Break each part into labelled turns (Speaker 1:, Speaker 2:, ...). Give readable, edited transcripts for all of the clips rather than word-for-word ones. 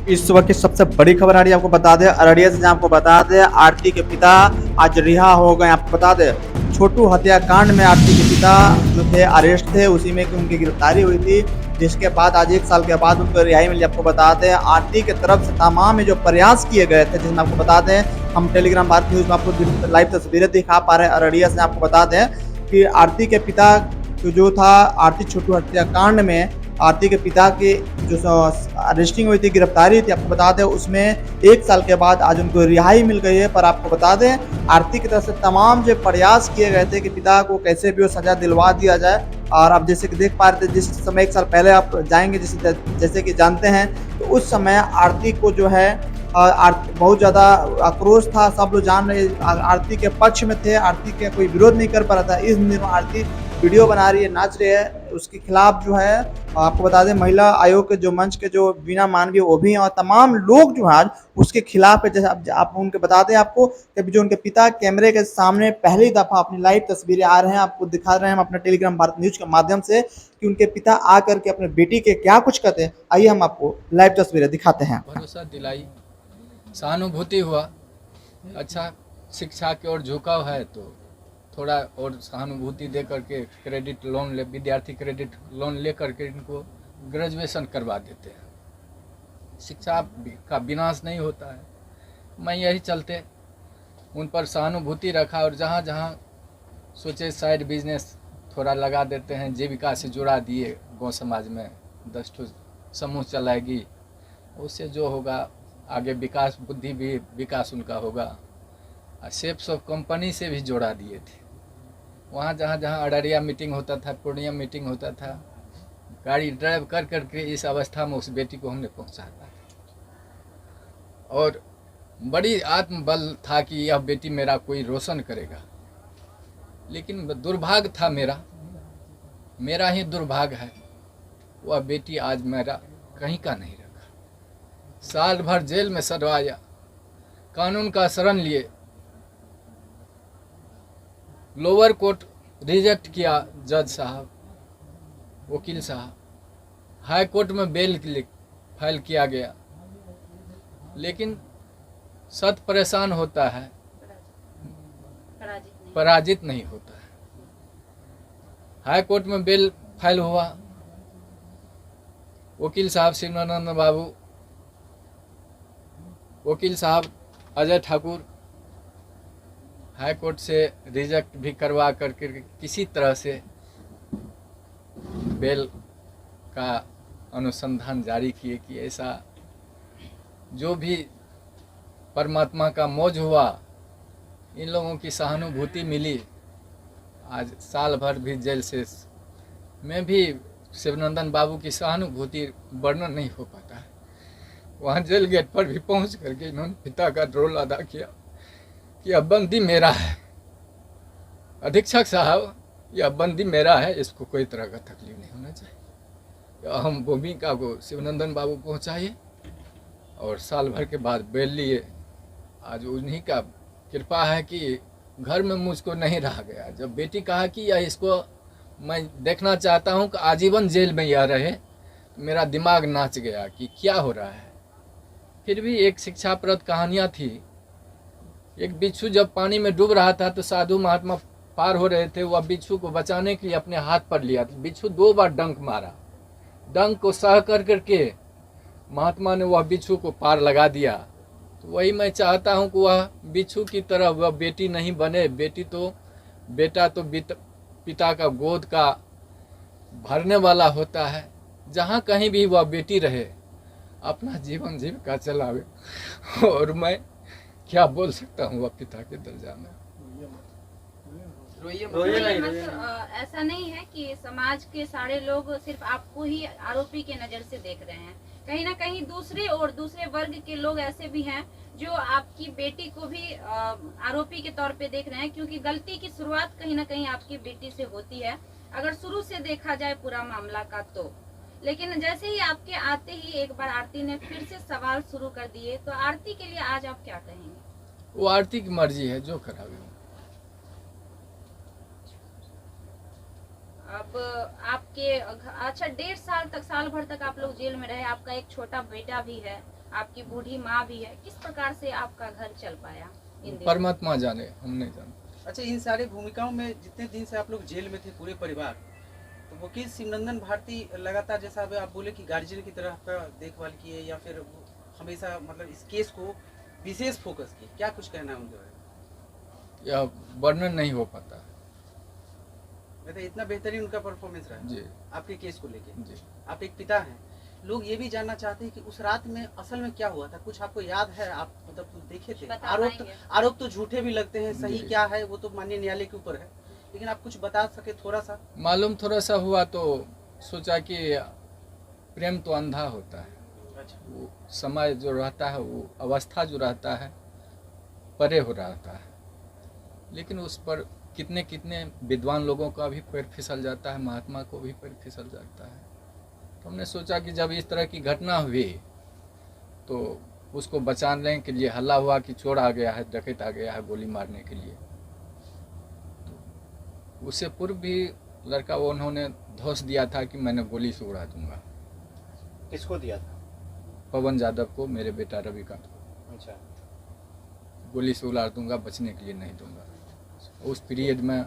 Speaker 1: इस वक्त की सबसे बड़ी खबर आ रही है, आपको बता दें अररिया से, जहां आपको बता दें आरती के पिता आज रिहा हो गए। आपको बता दें छोटू हत्याकांड में आरती के पिता जो थे अरेस्ट थे, उसी में उनकी गिरफ्तारी हुई थी, जिसके बाद आज 1 साल के बाद उनको रिहाई मिली। आपको बता दें आरती की तरफ से तमाम जो प्रयास किए गए थे, जिसमें आपको बता दें हम टेलीग्राम भारत न्यूज में आपको लाइव तस्वीरें दिखा पा रहे हैं अररिया से। आपको बता दें कि आरती के पिता जो था आरती छोटू हत्याकांड में आरती के पिता की जो अरेस्टिंग हुई थी, गिरफ्तारी थी, आपको बता दें उसमें 1 साल के बाद आज उनको रिहाई मिल गई है। पर आपको बता दें आरती की तरफ से तमाम जो प्रयास किए गए थे कि पिता को कैसे भी वो सजा दिलवा दिया जाए। और आप जैसे कि देख पा रहे थे, जिस समय 1 साल पहले आप जाएंगे, जैसे कि जानते हैं, तो उस समय आरती को जो है बहुत ज़्यादा आक्रोश था। सब लोग जान रहे आरती के पक्ष में थे, आरती के कोई विरोध नहीं कर पा रहा था। इस दिनों आरती वीडियो बना रही है, नाच रही है, उसके खिलाफ जो है आपको बता दें महिला आयोग के जो मंच के जो बीना मानवीय वो भी हैं, और तमाम लोग जो है आज उसके खिलाफ है। जैसे आप उनके बता दें आपको कि जो उनके पिता कैमरे के सामने पहली दफा अपनी लाइव तस्वीरें आ रहे हैं, आपको दिखा रहे हैं हम अपने टेलीग्राम भारत न्यूज के माध्यम से कि उनके पिता आकर के अपने बेटी के क्या कुछ कहते हैं। आइए हम आपको लाइव तस्वीरें दिखाते हैं।
Speaker 2: भरोसा दिलाई, सहानुभूति हुआ, अच्छा शिक्षा की ओर झुकाव है तो थोड़ा और सहानुभूति दे करके क्रेडिट लोन ले, विद्यार्थी क्रेडिट लोन ले करके इनको ग्रेजुएशन करवा देते हैं। शिक्षा का विनाश नहीं होता है। मैं यही चलते उन पर सहानुभूति रखा और जहाँ जहाँ सोचे साइड बिजनेस थोड़ा लगा देते हैं, जीविका से जुड़ा दिए, गांव समाज में 10 ठो समूह चलाएगी, उससे जो होगा आगे विकास, बुद्धि भी विकास उनका होगा। सेप्स ऑफ कंपनी से भी जोड़ा दिए थे। वहाँ जहाँ जहाँ अररिया मीटिंग होता था, पूर्णिया मीटिंग होता था, गाड़ी ड्राइव कर करके इस अवस्था में उस बेटी को हमने पहुँचाया और बड़ी आत्मबल था कि यह बेटी मेरा कोई रोशन करेगा। लेकिन दुर्भाग्य था मेरा ही दुर्भाग्य है, वह बेटी आज मेरा कहीं का नहीं रखा। साल भर जेल में सड़वाया, कानून का शरण लिए, लोअर कोर्ट रिजेक्ट किया जज साहब, वकील साहब, हाई कोर्ट में बेल फाइल किया गया, लेकिन सत परेशान होता है, पराजित नहीं होता है। हाई कोर्ट में बेल फाइल हुआ, वकील साहब शिवानंद बाबू, वकील साहब अजय ठाकुर हाई कोर्ट से रिजेक्ट भी करवा करके किसी तरह से बेल का अनुसंधान जारी किए कि ऐसा जो भी परमात्मा का मौज हुआ, इन लोगों की सहानुभूति मिली। आज साल भर भी जेल से में भी शिवनंदन बाबू की सहानुभूति वर्णन नहीं हो पाता है। वहाँ जेल गेट पर भी पहुँच करके इन्होंने पिता का रोल अदा किया कि अब बंदी मेरा है, अधीक्षक साहब यह बंदी मेरा है, इसको कोई तरह का तकलीफ नहीं होना चाहिए। अहम भूमिका को शिवनंदन बाबू पहुँचाइए और साल भर के बाद बेल लिए। आज उन्हीं का कृपा है कि घर में मुझको नहीं रहा गया। जब बेटी कहा कि यह इसको मैं देखना चाहता हूँ कि आजीवन जेल में यह रहे, तो मेरा दिमाग नाच गया कि क्या हो रहा है। फिर भी एक शिक्षाप्रद कहानियाँ थी। एक बिच्छू जब पानी में डूब रहा था तो साधु महात्मा पार हो रहे थे, वह बिच्छू को बचाने के लिए अपने हाथ पर लिया। बिच्छू 2 बार डंक मारा, डंक को सह कर करके महात्मा ने वह बिच्छू को पार लगा दिया। तो वही मैं चाहता हूँ कि वह बिच्छू की तरह वह बेटी नहीं बने। बेटा तो पिता का गोद का भरने वाला होता है। जहाँ कहीं भी वह बेटी रहे, अपना जीवन जीविका चलावे। और मैं क्या बोल सकता हूँ वह पिता के दर्जा में।
Speaker 3: ऐसा नहीं है कि समाज के सारे लोग सिर्फ आपको ही आरोपी के नजर से देख रहे हैं। कहीं ना कहीं दूसरे वर्ग के लोग ऐसे भी हैं जो आपकी बेटी को भी आरोपी के तौर पे देख रहे हैं, क्योंकि गलती की शुरुआत कहीं ना कहीं आपकी बेटी से होती है, अगर शुरू से देखा जाए पूरा मामला का तो। लेकिन जैसे ही आपके आते ही एक बार आरती ने फिर से सवाल शुरू कर दिए, तो आरती के लिए आज आप क्या कहेंगे?
Speaker 2: वो आरती की मर्जी है, जो करावे।
Speaker 3: अब आपके अच्छा 1.5 साल भर तक आप लोग जेल में रहे, आपका एक छोटा बेटा भी है, आपकी बूढ़ी माँ भी है, किस प्रकार से आपका घर चल पाया इन दिनों?
Speaker 2: परमात्मा जाने, हम नहीं जानते।
Speaker 4: अच्छा, इन सारी भूमिकाओं में जितने दिन से आप लोग जेल में थे पूरे परिवार, तो वकील शिवनंदन भारती लगातार, जैसा अभी आप बोले कि गार्जियन की तरह आपका देखभाल किए या फिर वो हमेशा मतलब इस केस को विशेष फोकस किए, क्या कुछ कहना है उनके बारे में?
Speaker 2: यह वर्णन नहीं हो पाता।
Speaker 4: मतलब इतना बेहतरीन उनका परफॉर्मेंस रहा
Speaker 2: जी
Speaker 4: आपके केस को लेके।
Speaker 2: जी।
Speaker 4: आप एक पिता हैं, लोग ये भी जानना चाहते हैं कि उस रात में असल में क्या हुआ था, कुछ आपको याद है? आप मतलब कुछ देखे थे?
Speaker 3: बता पाएंगे?
Speaker 4: आरोप तो झूठे भी लगते हैं, सही
Speaker 2: जी।
Speaker 4: क्या है वो तो माननीय न्यायालय के ऊपर है, लेकिन आप कुछ बता सके थोड़ा सा?
Speaker 2: मालूम थोड़ा सा हुआ तो सोचा कि प्रेम तो अंधा होता है,
Speaker 4: अच्छा,
Speaker 2: वो समय जो रहता है, वो अवस्था जो रहता है परे हो रहता है, लेकिन उस पर कितने कितने विद्वान लोगों का भी पैर फिसल जाता है, महात्मा को भी पैर फिसल जाता है। तो हमने सोचा कि जब इस तरह की घटना हुई तो उसको बचाने के लिए हल्ला हुआ कि चोर आ गया है, डकैत आ गया है गोली मारने के लिए। तो उससे पूर्व भी लड़का वो उन्होंने धौंस दिया था कि मैंने गोली से उड़ा दूंगा।
Speaker 5: किसको दिया था?
Speaker 2: पवन यादव को, मेरे बेटा रविकांत को,
Speaker 5: अच्छा,
Speaker 2: गोली से उड़ा दूंगा, बचने के लिए नहीं दूंगा। उस पीरियड में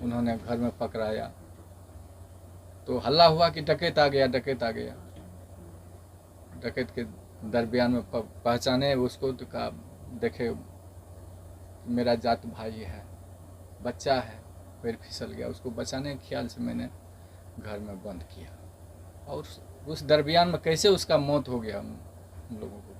Speaker 2: उन्होंने घर में पकड़ाया तो हल्ला हुआ कि डकैत आ गया, डकैत आ गया। डकैत के दरमियान में पहचाने उसको तो कहा, देखे मेरा जात भाई है, बच्चा है, पैर फिसल गया। उसको बचाने के ख्याल से मैंने घर में बंद किया, और उस दरमियान में कैसे उसका मौत हो गया हम लोगों को